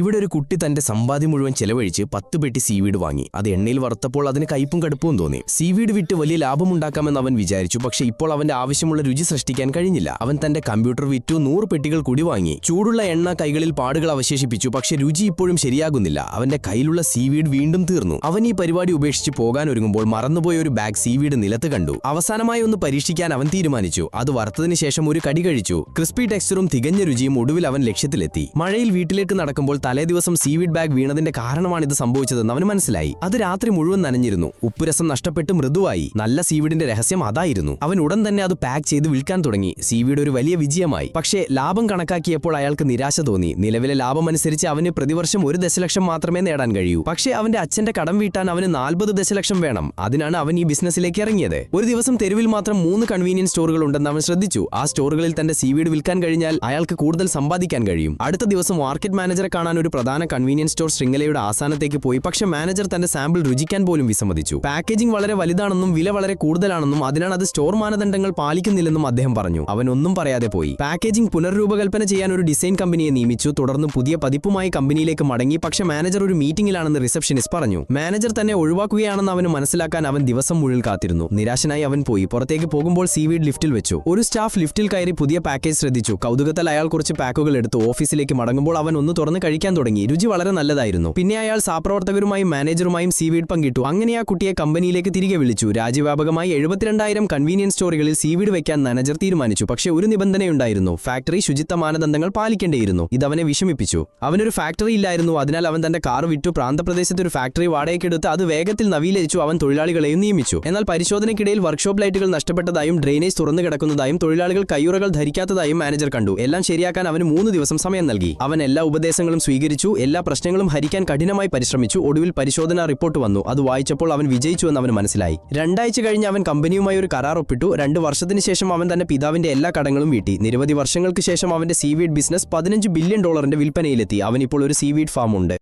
ഇവിടെ ഒരു കുട്ടി തന്റെ സമ്പാദ്യം മുഴുവൻ ചെലവഴിച്ച് 10 പെട്ടി സീവീഡ് വാങ്ങി. അത് എണ്ണയിൽ വറുത്തപ്പോൾ അതിന് കയ്പും കടുപ്പവും തോന്നി. സീവീഡ് വിറ്റ് വലിയ ലാഭമുണ്ടാക്കാമെന്ന് അവൻ വിചാരിച്ചു. പക്ഷേ ഇപ്പോൾ അവന്റെ ആവശ്യമുള്ള രുചി സൃഷ്ടിക്കാൻ കഴിഞ്ഞില്ല. അവൻ തന്റെ കമ്പ്യൂട്ടർ വിറ്റു 100 പെട്ടികൾ കൂടി വാങ്ങി. ചൂടുള്ള എണ്ണ കൈകളിൽ പാടുകൾ അവശേഷിപ്പിച്ചു. പക്ഷേ രുചി ഇപ്പോഴും ശരിയാകുന്നില്ല. അവന്റെ കയ്യിലുള്ള സീവീഡ് വീണ്ടും തീർന്നു. അവൻ ഈ പരിപാടി ഉപേക്ഷിച്ച് പോകാനൊരുങ്ങുമ്പോൾ മറന്നുപോയ ഒരു ബാഗ് സീവീഡ് നിലത്ത് കണ്ടു. അവസാനമായി ഒന്ന് പരീക്ഷിക്കാൻ അവൻ തീരുമാനിച്ചു. അത് വറുത്തതിന് ശേഷം ഒരു കടി കഴിച്ചു. ക്രിസ്പി ടെക്സ്ചറും തികഞ്ഞ രുചിയും. ഒടുവിൽ അവൻ ലക്ഷ്യത്തിലെത്തി. മഴയിൽ വീട്ടിലേക്ക് നടക്കുമ്പോൾ തലേ ദിവസം സീവീഡ് ബാഗ് വീണതിന്റെ കാരണമാണ് ഇത് സംഭവിച്ചതെന്ന് അവന് മനസ്സിലായി. അത് രാത്രി മുഴുവൻ നനഞ്ഞിരുന്നു. ഉപ്പുരസം നഷ്ടപ്പെട്ട് മൃദുവായി. നല്ല സീവീഡിന്റെ രഹസ്യം അതായിരുന്നു. അവൻ ഉടൻ തന്നെ അത് പാക്ക് ചെയ്ത് വിൽക്കാൻ തുടങ്ങി. സീവീഡ് ഒരു വലിയ വിജയമായി. പക്ഷേ ലാഭം കണക്കാക്കിയപ്പോൾ അയാൾക്ക് നിരാശ തോന്നി. നിലവിലെ ലാഭമനുസരിച്ച് അവന് പ്രതിവർഷം 1 ദശലക്ഷം മാത്രമേ നേടാൻ കഴിയൂ. പക്ഷേ അവന്റെ അച്ഛന്റെ കടം വീട്ടാൻ അവന് 40 ദശലക്ഷം വേണം. അതിനാണ് അവൻ ഈ ബിസിനസ്സിലേക്ക് ഇറങ്ങിയത്. ഒരു ദിവസം തെരുവിൽ മാത്രം 3 കൺവീനിയൻസ് സ്റ്റോറുകൾ ഉണ്ടെന്ന് അവൻ ശ്രദ്ധിച്ചു. ആ സ്റ്റോറുകളിൽ തന്റെ സീവീഡ് വിൽക്കാൻ കഴിഞ്ഞാൽ അയാൾക്ക് കൂടുതൽ സമ്പാദിക്കാൻ കഴിയും. അടുത്ത ദിവസം മാർക്കറ്റ് മാനേജറെ കാണാൻ ഒരു പ്രധാന കൺവീനിയൻസ് സ്റ്റോർ ശൃംഖലയുടെ ആസ്ഥാനത്തേക്ക് പോയി. പക്ഷേ മാനേജർ തന്റെ സാമ്പിൾ രുചിക്കാൻ പോലും വിസമ്മതിച്ചു. പാക്കേജിംഗ് വളരെ വലുതാണെന്നും വില വളരെ കൂടുതലാണെന്നും അതിനാണ് അത് സ്റ്റോർ മാനദണ്ഡങ്ങൾ പാലിക്കുന്നില്ലെന്നും അദ്ദേഹം പറഞ്ഞു. അവൻ ഒന്നും പറയാതെ പോയി. പാക്കേജിംഗ് പുനർരൂപകൽപ്പന ചെയ്യാൻ ഒരു ഡിസൈൻ കമ്പനിയെ നിയമിച്ചു. തുടർന്ന് പുതിയ പതിപ്പുമായി കമ്പനിയിലേക്ക് മടങ്ങി. പക്ഷേ മാനേജർ ഒരു മീറ്റിംഗിലാണെന്ന് റിസപ്ഷനിസ്റ്റ് പറഞ്ഞു. മാനേജർ തന്നെ ഒഴിവാക്കുകയാണെന്ന് അവന് മനസ്സിലാക്കാൻ അവൻ ദിവസം മുഴുവൻ കാത്തിരുന്നു. നിരാശനായി അവൻ പോയി. പുറത്തേക്ക് പോകുമ്പോൾ സീവീഡ് ലിഫ്റ്റിൽ വെച്ചു. ഒരു സ്റ്റാഫ് ലിഫ്റ്റിൽ കയറി പുതിയ പാക്കേജ് ശ്രദ്ധിച്ചു. കൗതുകത്താൽ അയാൾ കുറച്ച് പാക്കുകൾ എടുത്തു. ഓഫീസിലേക്ക് മടങ്ങുമ്പോൾ അവൻ ഒന്ന് തുറന്ന് കഴിക്കാൻ തുടങ്ങി. രുചി വളരെ നല്ലതായിരുന്നു. പിന്നെ അയാൾ സഹപ്രവർത്തകരുമായും മാനേജറുമായും സീവീഡ് പങ്കിട്ടു. അങ്ങനെ ആ കുട്ടിയെ കമ്പനിയിലേക്ക് തിരികെ വിളിച്ചു. രാജ്യവ്യാപകമായി 72,000 കൺവീനിയൻസ് സ്റ്റോറുകളിൽ സീവീഡ് വെക്കാൻ മാനേജർ തീരുമാനിച്ചു. പക്ഷേ ഒരു നിബന്ധനയുണ്ടായിരുന്നു. ഫാക്ടറി ശുചിത്വ മാനദണ്ഡങ്ങൾ പാലിക്കേണ്ടിയിരുന്നു. ഇതവനെ വിഷമിപ്പിച്ചു. അവനൊരു ഫാക്ടറി ഇല്ലായിരുന്നു. അതിനാൽ അവൻ തന്റെ കാർ വിറ്റു. പ്രാന്തപ്രദേശത്ത് ഒരു ഫാക്ടറി വാടകയ്ക്കെടുത്ത് അത് വേഗത്തിൽ നവീകരിച്ചു. അവൻ തൊഴിലാളികളെയും നിയമിച്ചു. എന്നാൽ പരിശോധനയ്ക്കിടയിൽ വർക്ക്ഷോപ്പ് ലൈറ്റുകൾ നഷ്ടപ്പെട്ടതായും ഡ്രെയിനേജ് തുറന്നു കിടക്കുന്നതായും തൊഴിലാളികൾ കയ്യുറകൾ ധരിക്കാത്തതായും മാനേജർ കണ്ടു. എല്ലാം ശരിയാക്കാൻ അവന് 3 ദിവസം സമയം നൽകി. അവൻ എല്ലാ ഉപദേശങ്ങളും സ്വീകരിച്ചു. എല്ലാ പ്രശ്നങ്ങളും ഹരിക്കാൻ കഠിനമായി പരിശ്രമിച്ചു. ഒടുവിൽ പരിശോധനാ റിപ്പോർട്ട് വന്നു. അത് വായിച്ചപ്പോൾ അവൻ വിജയിച്ചുവെന്ന് അവന് മനസ്സിലായി. 2 ആഴ്ച കഴിഞ്ഞ് അവൻ കമ്പനിയുമായി ഒരു കരാർ ഒപ്പിട്ടു. 2 വർഷത്തിന് ശേഷം അവൻ തന്റെ പിതാവിന്റെ എല്ലാ കടങ്ങളും വീട്ടി. നിരവധി വർഷങ്ങൾക്ക് ശേഷം അവന്റെ സീവീഡ് ബിസിനസ് $15 ബില്യൺ വിൽപ്പനയിലെത്തി. അവനിപ്പോൾ ഒരു സീവീഡ് ഫാം ഉണ്ട്.